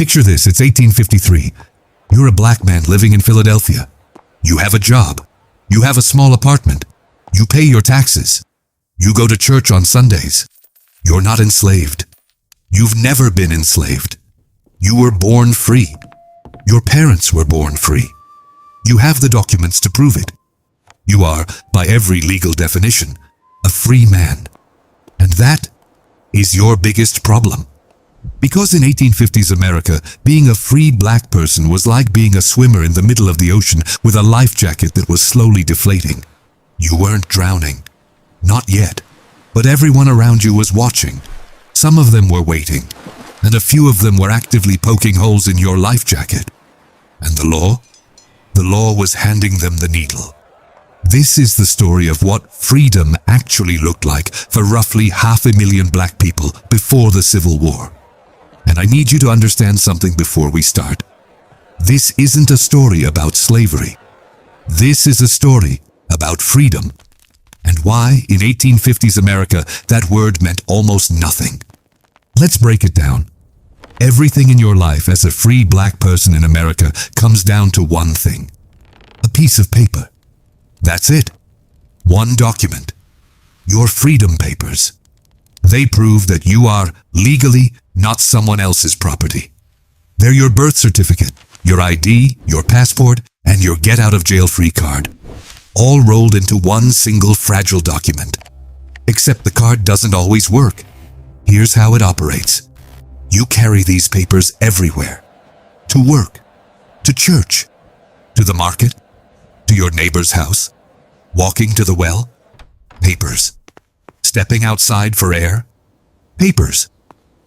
Picture this, it's 1853. You're a black man living in Philadelphia. You have a job. You have a small apartment. You pay your taxes. You go to church on Sundays. You're not enslaved. You've never been enslaved. You were born free. Your parents were born free. You have the documents to prove it. You are, by every legal definition, a free man. And that is your biggest problem. Because in 1850s America, being a free black person was like being a swimmer in the middle of the ocean with a life jacket that was slowly deflating. You weren't drowning. Not yet. But everyone around you was watching. Some of them were waiting, and a few of them were actively poking holes in your life jacket. And the law? The law was handing them the needle. This is the story of what freedom actually looked like for roughly 500,000 black people before the Civil War. And I need you to understand something before we start. This isn't a story about slavery. This is a story about freedom. And why, in 1850s America, that word meant almost nothing. Let's break it down. Everything in your life as a free black person in America comes down to one thing. A piece of paper. That's it. One document. Your freedom papers. They prove that you are legally not someone else's property. They're your birth certificate, your ID, your passport, and your get-out-of-jail-free card. All rolled into one single fragile document. Except the card doesn't always work. Here's how it operates. You carry these papers everywhere. To work, to church, to the market, to your neighbor's house, walking to the well. Papers. Stepping outside for air. Papers.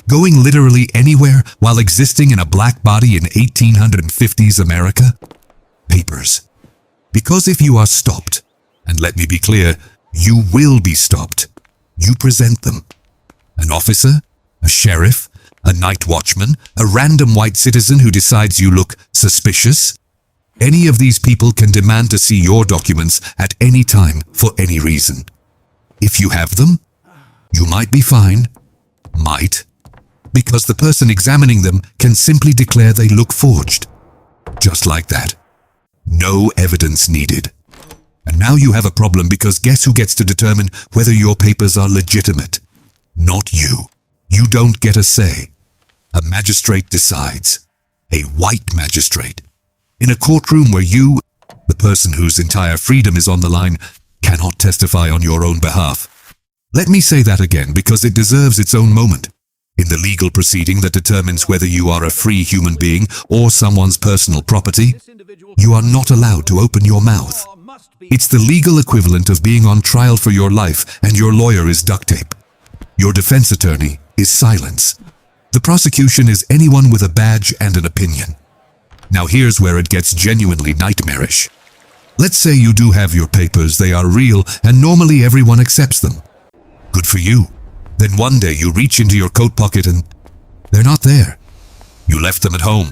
Going literally anywhere while existing in a black body in 1850s America. Papers. Because if you are stopped, and let me be clear, you will be stopped, you present them. An officer, a sheriff, a night watchman, a random white citizen who decides you look suspicious. Any of these people can demand to see your documents at any time for any reason. If you have them, you might be fine. Might. Because the person examining them can simply declare they look forged. Just like that. No evidence needed. And now you have a problem because guess who gets to determine whether your papers are legitimate? Not you. You don't get a say. A magistrate decides. A white magistrate. In a courtroom where you, the person whose entire freedom is on the line, cannot testify on your own behalf. Let me say that again because it deserves its own moment. In the legal proceeding that determines whether you are a free human being or someone's personal property, you are not allowed to open your mouth. It's the legal equivalent of being on trial for your life and your lawyer is duct tape. Your defense attorney is silence. The prosecution is anyone with a badge and an opinion. Now here's where it gets genuinely nightmarish. Let's say you do have your papers, they are real, and normally everyone accepts them. Good for you. Then one day you reach into your coat pocket and they're not there. You left them at home.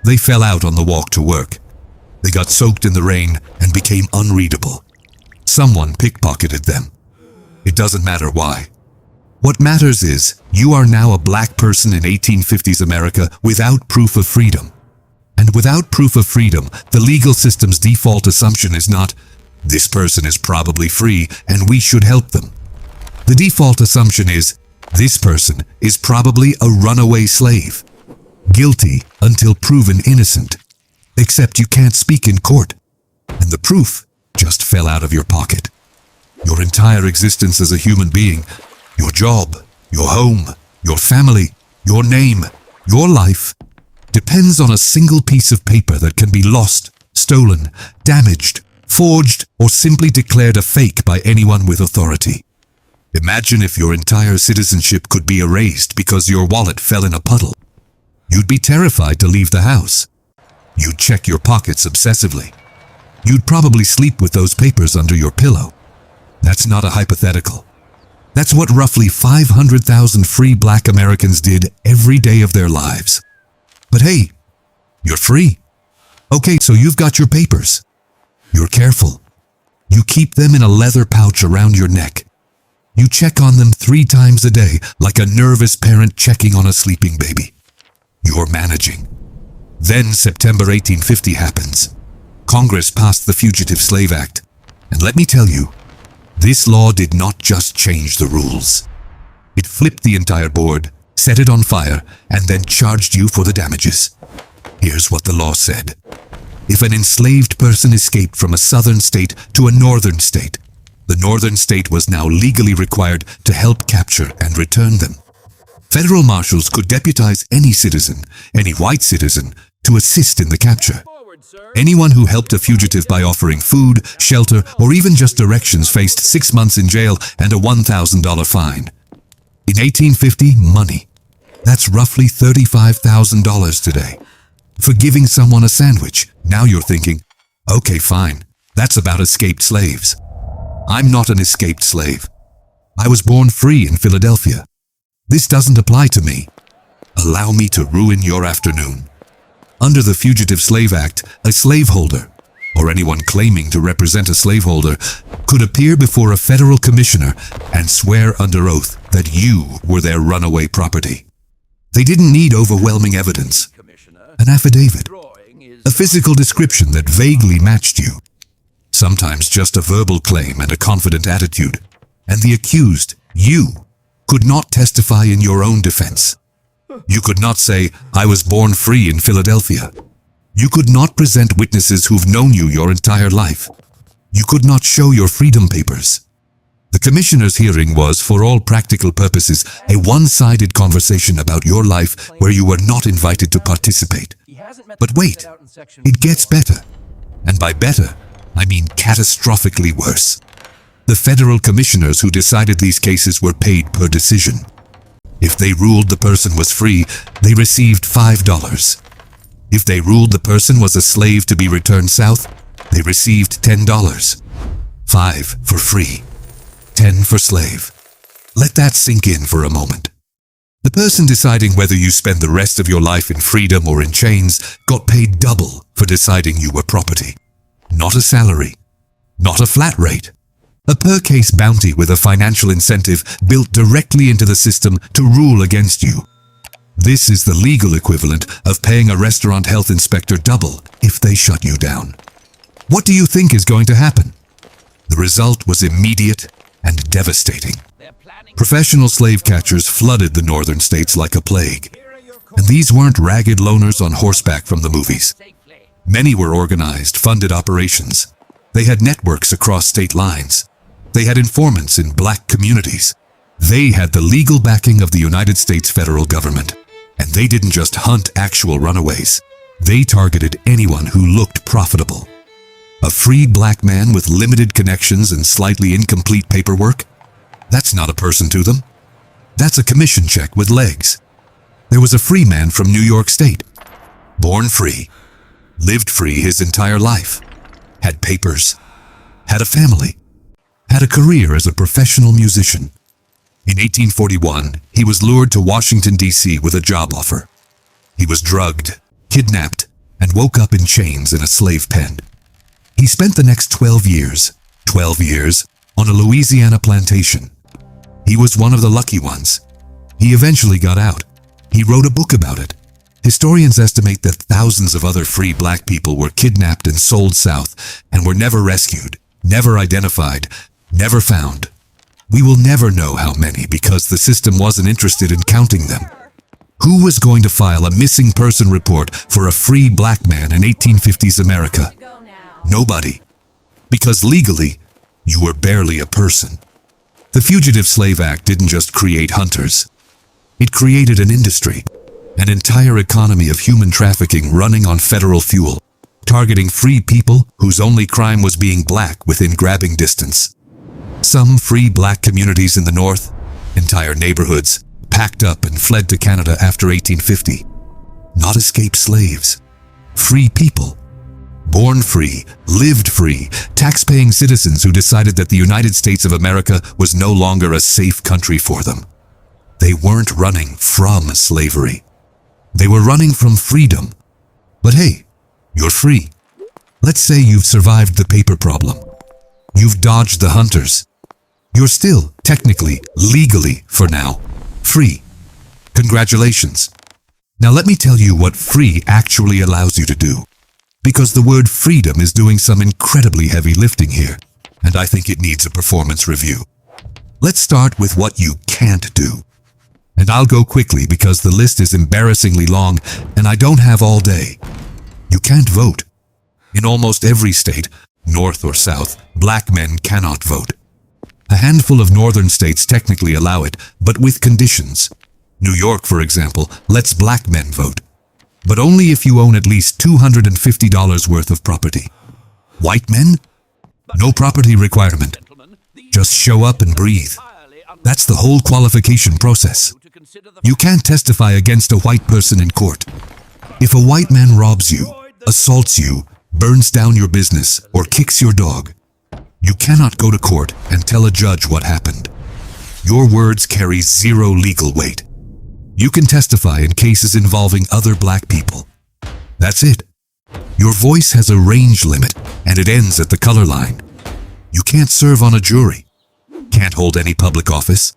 They fell out on the walk to work. They got soaked in the rain and became unreadable. Someone pickpocketed them. It doesn't matter why. What matters is you are now a black person in 1850s America without proof of freedom. And without proof of freedom, the legal system's default assumption is not, this person is probably free and we should help them. The default assumption is, this person is probably a runaway slave. Guilty until proven innocent. Except you can't speak in court. And the proof just fell out of your pocket. Your entire existence as a human being, your job, your home, your family, your name, your life, depends on a single piece of paper that can be lost, stolen, damaged, forged, or simply declared a fake by anyone with authority. Imagine if your entire citizenship could be erased because your wallet fell in a puddle. You'd be terrified to leave the house. You'd check your pockets obsessively. You'd probably sleep with those papers under your pillow. That's not a hypothetical. That's what roughly 500,000 free black Americans did every day of their lives. But hey, you're free. Okay, so you've got your papers. You're careful. You keep them in a leather pouch around your neck. You check on them 3 times a day, like a nervous parent checking on a sleeping baby. You're managing. Then September 1850 happens. Congress passed the Fugitive Slave Act. And let me tell you, this law did not just change the rules. It flipped the entire board, set it on fire, and then charged you for the damages. Here's what the law said. If an enslaved person escaped from a southern state to a northern state, the northern state was now legally required to help capture and return them. Federal marshals could deputize any citizen, any white citizen, to assist in the capture. Anyone who helped a fugitive by offering food, shelter, or even just directions faced 6 months in jail and a $1,000 fine. In 1850, money. That's roughly $35,000 today. For giving someone a sandwich, now you're thinking, okay, fine, that's about escaped slaves. I'm not an escaped slave. I was born free in Philadelphia. This doesn't apply to me. Allow me to ruin your afternoon. Under the Fugitive Slave Act, a slaveholder, or anyone claiming to represent a slaveholder, could appear before a federal commissioner and swear under oath that you were their runaway property. They didn't need overwhelming evidence. An affidavit, a physical description that vaguely matched you. Sometimes just a verbal claim and a confident attitude. And the accused, you, could not testify in your own defense. You could not say, I was born free in Philadelphia. You could not present witnesses who've known you your entire life. You could not show your freedom papers. The commissioner's hearing was, for all practical purposes, a one-sided conversation about your life where you were not invited to participate. But wait, it gets better. And by better, I mean catastrophically worse. The federal commissioners who decided these cases were paid per decision. If they ruled the person was free, they received $5. If they ruled the person was a slave to be returned south, they received $10. 5 for free, 10 for slave. Let that sink in for a moment. The person deciding whether you spend the rest of your life in freedom or in chains got paid double for deciding you were property. Not a salary, not a flat rate. A per-case bounty with a financial incentive built directly into the system to rule against you. This is the legal equivalent of paying a restaurant health inspector double if they shut you down. What do you think is going to happen? The result was immediate and devastating. Professional slave catchers flooded the northern states like a plague. And these weren't ragged loners on horseback from the movies. Many were organized, funded operations. They had networks across state lines. They had informants in black communities. They had the legal backing of the United States federal government. And they didn't just hunt actual runaways. They targeted anyone who looked profitable. A free black man with limited connections and slightly incomplete paperwork? That's not a person to them. That's a commission check with legs. There was a free man from New York State. Born free. Lived free his entire life. Had papers. Had a family. Had a career as a professional musician. In 1841, he was lured to Washington, D.C. with a job offer. He was drugged, kidnapped, and woke up in chains in a slave pen. He spent the next 12 years, on a Louisiana plantation. He was one of the lucky ones. He eventually got out. He wrote a book about it. Historians estimate that thousands of other free black people were kidnapped and sold south and were never rescued, never identified, never found. We will never know how many because the system wasn't interested in counting them. Who was going to file a missing person report for a free black man in 1850s America? Nobody. Because legally, you were barely a person. The Fugitive Slave Act didn't just create hunters. It created an industry, an entire economy of human trafficking running on federal fuel, targeting free people whose only crime was being black within grabbing distance. Some free black communities in the North, entire neighborhoods, packed up and fled to Canada after 1850. Not escaped slaves. Free people. Born free, lived free, tax-paying citizens who decided that the United States of America was no longer a safe country for them. They weren't running from slavery. They were running from freedom. But hey, you're free. Let's say you've survived the paper problem. You've dodged the hunters. You're still, technically, legally, for now, free. Congratulations. Now let me tell you what free actually allows you to do. Because the word freedom is doing some incredibly heavy lifting here, and I think it needs a performance review. Let's start with what you can't do. And I'll go quickly because the list is embarrassingly long and I don't have all day. You can't vote. In almost every state, north or south, black men cannot vote. A handful of northern states technically allow it, but with conditions. New York, for example, lets black men vote, but only if you own at least $250 worth of property. White men? No property requirement. Just show up and breathe. That's the whole qualification process. You can't testify against a white person in court. If a white man robs you, assaults you, burns down your business, or kicks your dog, you cannot go to court and tell a judge what happened. Your words carry zero legal weight. You can testify in cases involving other black people. That's it. Your voice has a range limit, and it ends at the color line. You can't serve on a jury. Can't hold any public office.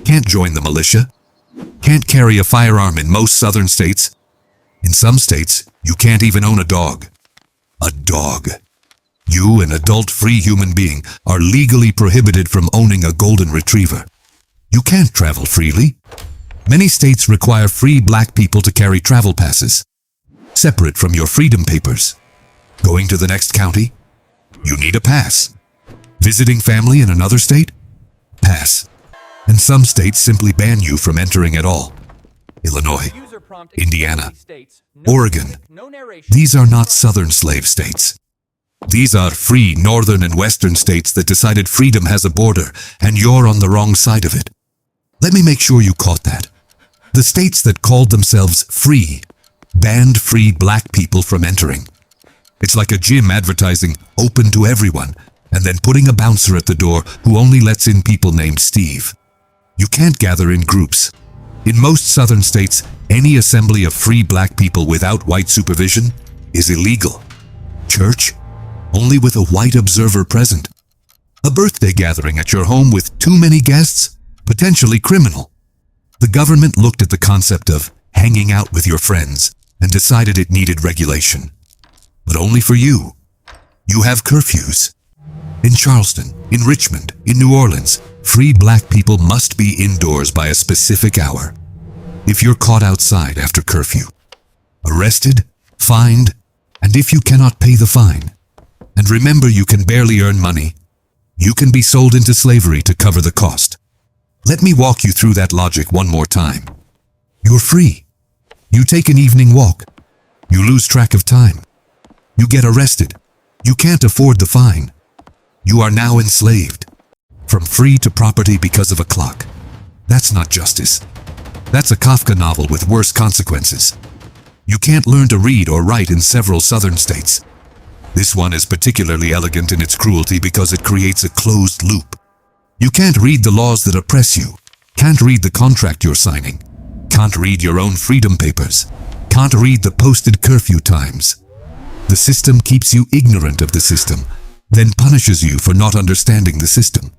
Can't join the militia. Can't carry a firearm in most southern states. In some states, you can't even own a dog. A dog. You, an adult free human being, are legally prohibited from owning a golden retriever. You can't travel freely. Many states require free black people to carry travel passes, separate from your freedom papers. Going to the next county? You need a pass. Visiting family in another state? Pass. And some states simply ban you from entering at all. Illinois, Indiana, Oregon. These are not southern slave states. These are free northern and western states that decided freedom has a border, and you're on the wrong side of it. Let me make sure you caught that. The states that called themselves free banned free black people from entering. It's like a gym advertising open to everyone, and then putting a bouncer at the door who only lets in people named Steve. You can't gather in groups. In most southern states, any assembly of free black people without white supervision is illegal. Church? Only with a white observer present. A birthday gathering at your home with too many guests? Potentially criminal. The government looked at the concept of hanging out with your friends and decided it needed regulation. But only for you. You have curfews. In Charleston, in Richmond, in New Orleans, free black people must be indoors by a specific hour. If you're caught outside after curfew, arrested, fined, and if you cannot pay the fine, and remember you can barely earn money, you can be sold into slavery to cover the cost. Let me walk you through that logic one more time. You're free. You take an evening walk. You lose track of time. You get arrested. You can't afford the fine. You are now enslaved. From free to property because of a clock. That's not justice. That's a Kafka novel with worse consequences. You can't learn to read or write in several southern states. This one is particularly elegant in its cruelty because it creates a closed loop. You can't read the laws that oppress you, can't read the contract you're signing, can't read your own freedom papers, can't read the posted curfew times. The system keeps you ignorant of the system, then punishes you for not understanding the system.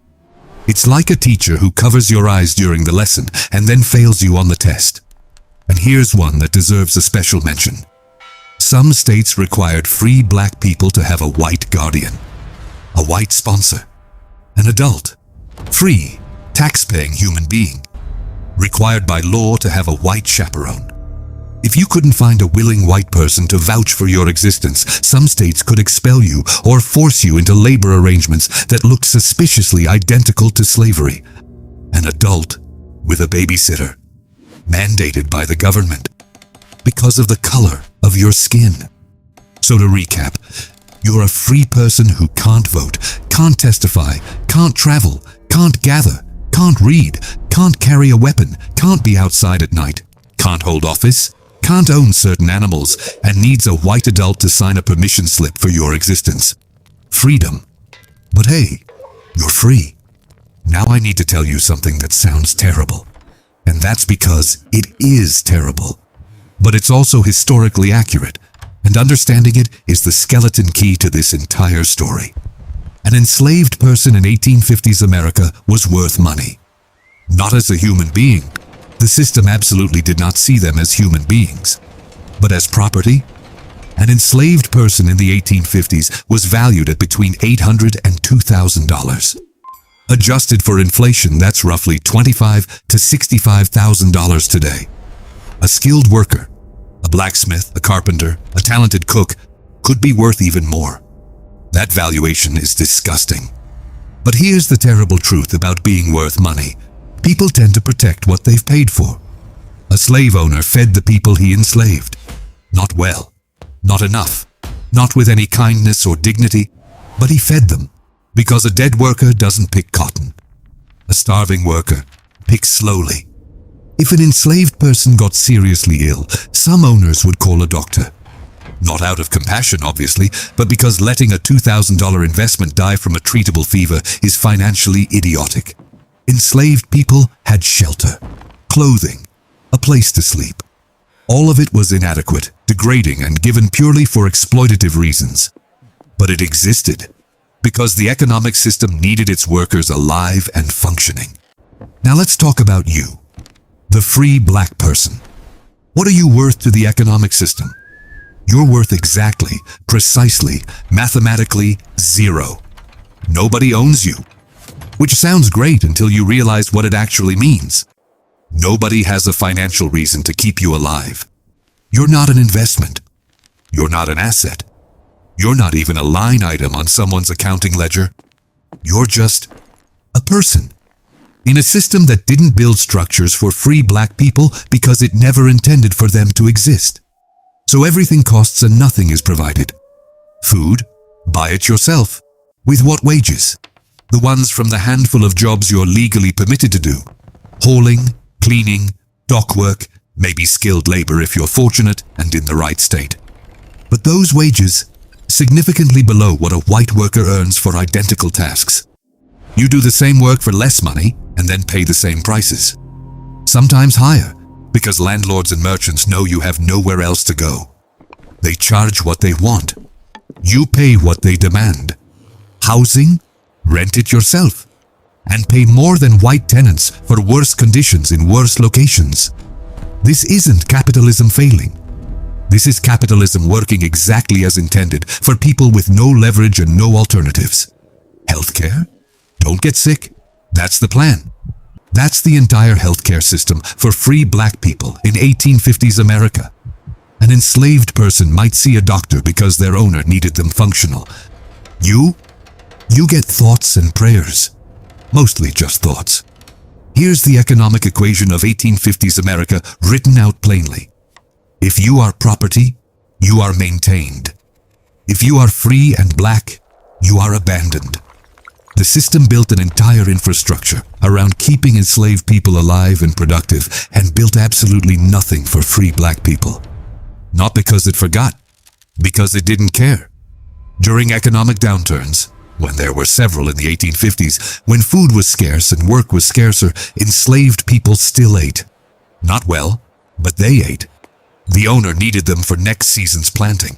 It's like a teacher who covers your eyes during the lesson and then fails you on the test. And here's one that deserves a special mention. Some states required free black people to have a white guardian, a white sponsor, an adult, free, tax-paying human being, required by law to have a white chaperone. If you couldn't find a willing white person to vouch for your existence, some states could expel you or force you into labor arrangements that looked suspiciously identical to slavery. An adult with a babysitter, mandated by the government, because of the color of your skin. So to recap, you're a free person who can't vote, can't testify, can't travel, can't gather, can't read, can't carry a weapon, can't be outside at night, can't hold office, can't own certain animals, and needs a white adult to sign a permission slip for your existence. Freedom. But hey, you're free. Now I need to tell you something that sounds terrible. And that's because it is terrible. But it's also historically accurate, and understanding it is the skeleton key to this entire story. An enslaved person in 1850s America was worth money. Not as a human being. The system absolutely did not see them as human beings, but as property. An enslaved person in the 1850s was valued at between $800 and $2,000. Adjusted for inflation, that's roughly $25,000 to $65,000 today. A skilled worker, a blacksmith, a carpenter, a talented cook, could be worth even more. That valuation is disgusting. But here's the terrible truth about being worth money. People tend to protect what they've paid for. A slave owner fed the people he enslaved. Not well, not enough, not with any kindness or dignity, but he fed them, because a dead worker doesn't pick cotton. A starving worker picks slowly. If an enslaved person got seriously ill, some owners would call a doctor. Not out of compassion, obviously, but because letting a $2,000 investment die from a treatable fever is financially idiotic. Enslaved people had shelter, clothing, a place to sleep. All of it was inadequate, degrading, and given purely for exploitative reasons. But it existed because the economic system needed its workers alive and functioning. Now let's talk about you, the free black person. What are you worth to the economic system? You're worth exactly, precisely, mathematically, zero. Nobody owns you. Which sounds great until you realize what it actually means. Nobody has a financial reason to keep you alive. You're not an investment. You're not an asset. You're not even a line item on someone's accounting ledger. You're just a person. In a system that didn't build structures for free black people because it never intended for them to exist. So everything costs and nothing is provided. Food? Buy it yourself. With what wages? The ones from the handful of jobs you're legally permitted to do. Hauling, cleaning, dock work, maybe skilled labor if you're fortunate and in the right state. But those wages, significantly below what a white worker earns for identical tasks. You do the same work for less money and then pay the same prices. Sometimes higher, because landlords and merchants know you have nowhere else to go. They charge what they want. You pay what they demand. Housing? Rent it yourself. And pay more than white tenants for worse conditions in worse locations. This isn't capitalism failing. This is capitalism working exactly as intended for people with no leverage and no alternatives. Healthcare? Don't get sick. That's the plan. That's the entire healthcare system for free black people in 1850s America. An enslaved person might see a doctor because their owner needed them functional. You get thoughts and prayers. Mostly just thoughts. Here's the economic equation of 1850s America written out plainly. If you are property, you are maintained. If you are free and black, you are abandoned. The system built an entire infrastructure around keeping enslaved people alive and productive and built absolutely nothing for free black people. Not because it forgot, because it didn't care. During economic downturns, when there were several in the 1850s, when food was scarce and work was scarcer, enslaved people still ate. Not well, but they ate. The owner needed them for next season's planting.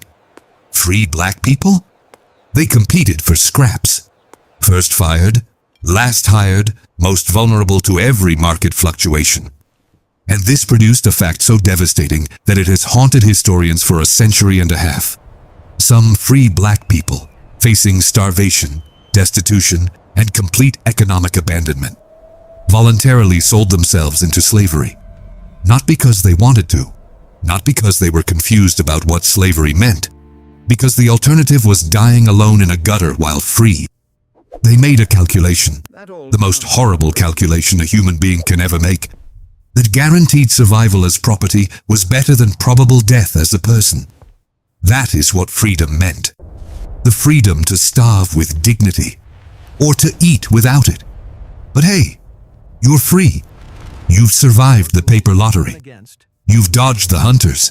Free black people? They competed for scraps. First fired, last hired, most vulnerable to every market fluctuation. And this produced a fact so devastating that it has haunted historians for a century and a half. Some free black people facing starvation, destitution, and complete economic abandonment voluntarily sold themselves into slavery. Not because they wanted to, not because they were confused about what slavery meant, because the alternative was dying alone in a gutter while free. They made a calculation, the most horrible calculation a human being can ever make, that guaranteed survival as property was better than probable death as a person. That is what freedom meant. The freedom to starve with dignity, or to eat without it. But hey, you're free. You've survived the paper lottery. You've dodged the hunters.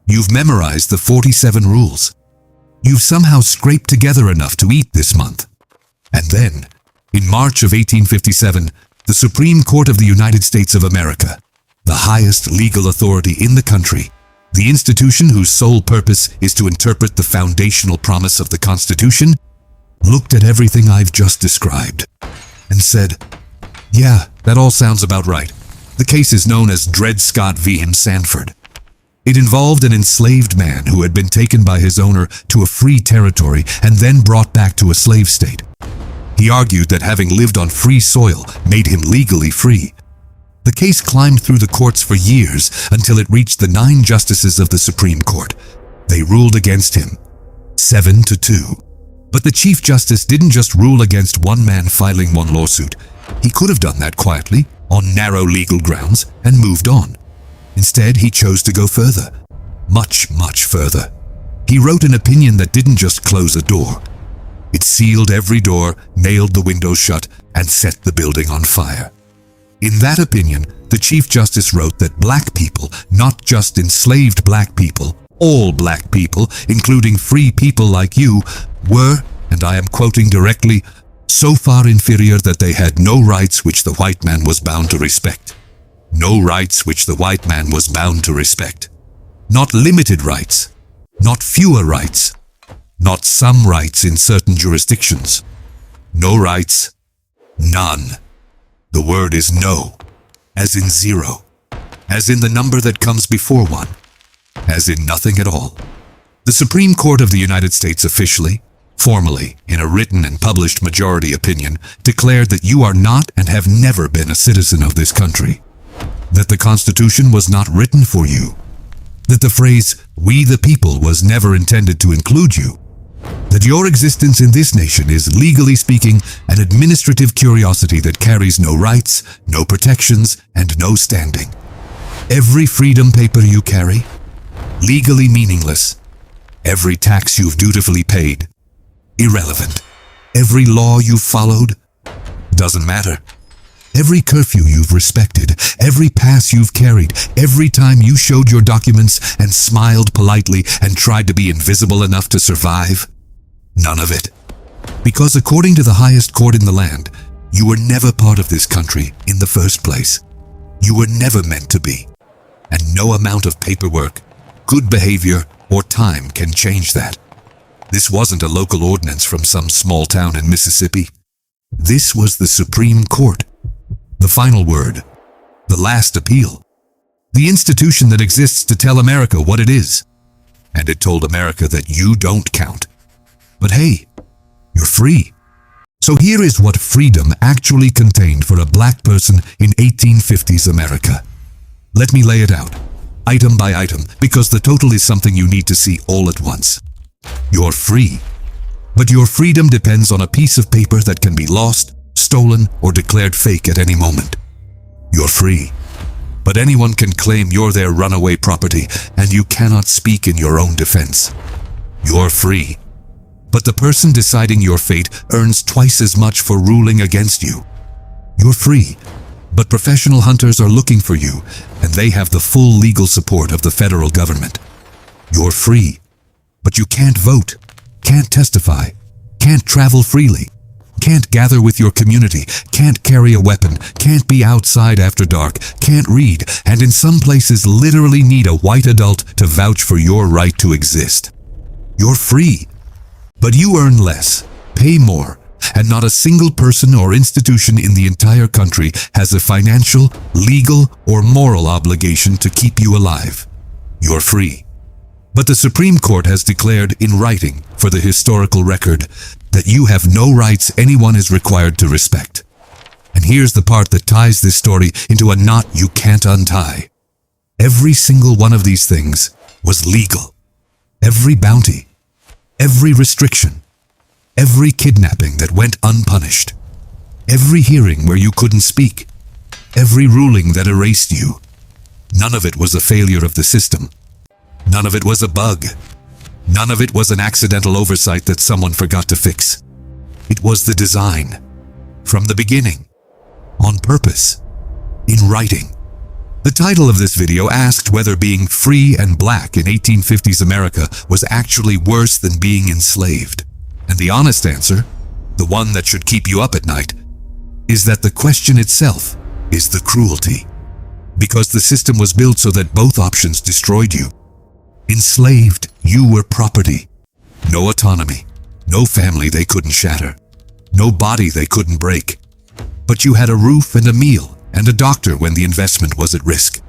You've memorized the 47 rules. You've somehow scraped together enough to eat this month. And then, in March of 1857, the Supreme Court of the United States of America, the highest legal authority in the country, the institution whose sole purpose is to interpret the foundational promise of the Constitution, looked at everything I've just described and said, yeah, that all sounds about right. The case is known as Dred Scott v. Sanford. It involved an enslaved man who had been taken by his owner to a free territory and then brought back to a slave state. He argued that having lived on free soil made him legally free. The case climbed through the courts for years until it reached the 9 justices of the Supreme Court. They ruled against him, 7-2. But the Chief Justice didn't just rule against one man filing one lawsuit. He could have done that quietly, on narrow legal grounds, and moved on. Instead, he chose to go further. Much, much further. He wrote an opinion that didn't just close a door. It sealed every door, nailed the windows shut, and set the building on fire. In that opinion, the Chief Justice wrote that black people, not just enslaved black people, all black people, including free people like you, were, and I am quoting directly, so far inferior that they had no rights which the white man was bound to respect. No rights which the white man was bound to respect. Not limited rights, not fewer rights, not some rights in certain jurisdictions. No rights, none. The word is no, as in 0, as in the number that comes before 1, as in nothing at all. The Supreme Court of the United States officially, formally, in a written and published majority opinion, declared that you are not and have never been a citizen of this country. That the Constitution was not written for you. That the phrase, "we the people," was never intended to include you. That your existence in this nation is, legally speaking, an administrative curiosity that carries no rights, no protections, and no standing. Every freedom paper you carry, legally meaningless. Every tax you've dutifully paid, irrelevant. Every law you've followed, doesn't matter. Every curfew you've respected, every pass you've carried, every time you showed your documents and smiled politely and tried to be invisible enough to survive, none of it. Because according to the highest court in the land, you were never part of this country in the first place. You were never meant to be. And no amount of paperwork, good behavior, or time can change that. This wasn't a local ordinance from some small town in Mississippi. This was the Supreme Court. The final word. The last appeal. The institution that exists to tell America what it is. And it told America that you don't count. But hey, you're free. So here is what freedom actually contained for a black person in 1850s America. Let me lay it out, item by item, because the total is something you need to see all at once. You're free. But your freedom depends on a piece of paper that can be lost, stolen, or declared fake at any moment. You're free. But anyone can claim you're their runaway property, and you cannot speak in your own defense. You're free. But the person deciding your fate earns twice as much for ruling against you. You're free. But professional hunters are looking for you, and they have the full legal support of the federal government. You're free. But you can't vote, can't testify, can't travel freely, can't gather with your community, can't carry a weapon, can't be outside after dark, can't read, and in some places literally need a white adult to vouch for your right to exist. You're free. But you earn less, pay more, and not a single person or institution in the entire country has a financial, legal, or moral obligation to keep you alive. You're free. But the Supreme Court has declared in writing, for the historical record, that you have no rights anyone is required to respect. And here's the part that ties this story into a knot you can't untie. Every single one of these things was legal. Every bounty, every restriction, every kidnapping that went unpunished, every hearing where you couldn't speak, every ruling that erased you. None of it was a failure of the system. None of it was a bug. None of it was an accidental oversight that someone forgot to fix. It was the design. From the beginning. On purpose. In writing. The title of this video asked whether being free and black in 1850s America was actually worse than being enslaved. And the honest answer, the one that should keep you up at night, is that the question itself is the cruelty. Because the system was built so that both options destroyed you. Enslaved, you were property. No autonomy, no family they couldn't shatter, no body they couldn't break. But you had a roof and a meal and a doctor when the investment was at risk.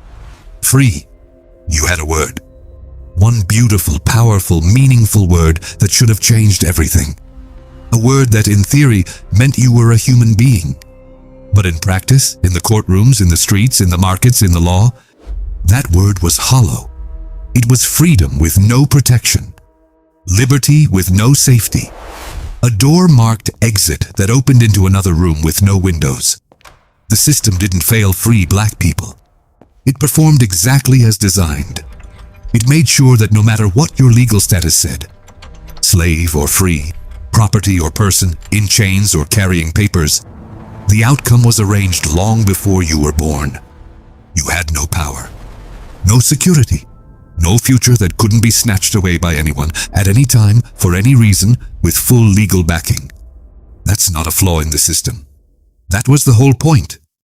Free. You had a word. One beautiful, powerful, meaningful word that should have changed everything. A word that, in theory, meant you were a human being. But in practice, in the courtrooms, in the streets, in the markets, in the law, that word was hollow. It was freedom with no protection. Liberty with no safety. A door marked exit that opened into another room with no windows. The system didn't fail free black people. It performed exactly as designed. It made sure that no matter what your legal status said, slave or free, property or person, in chains or carrying papers, the outcome was arranged long before you were born. You had no power, no security, no future that couldn't be snatched away by anyone, at any time, for any reason, with full legal backing. That's not a flaw in the system. That was the whole point.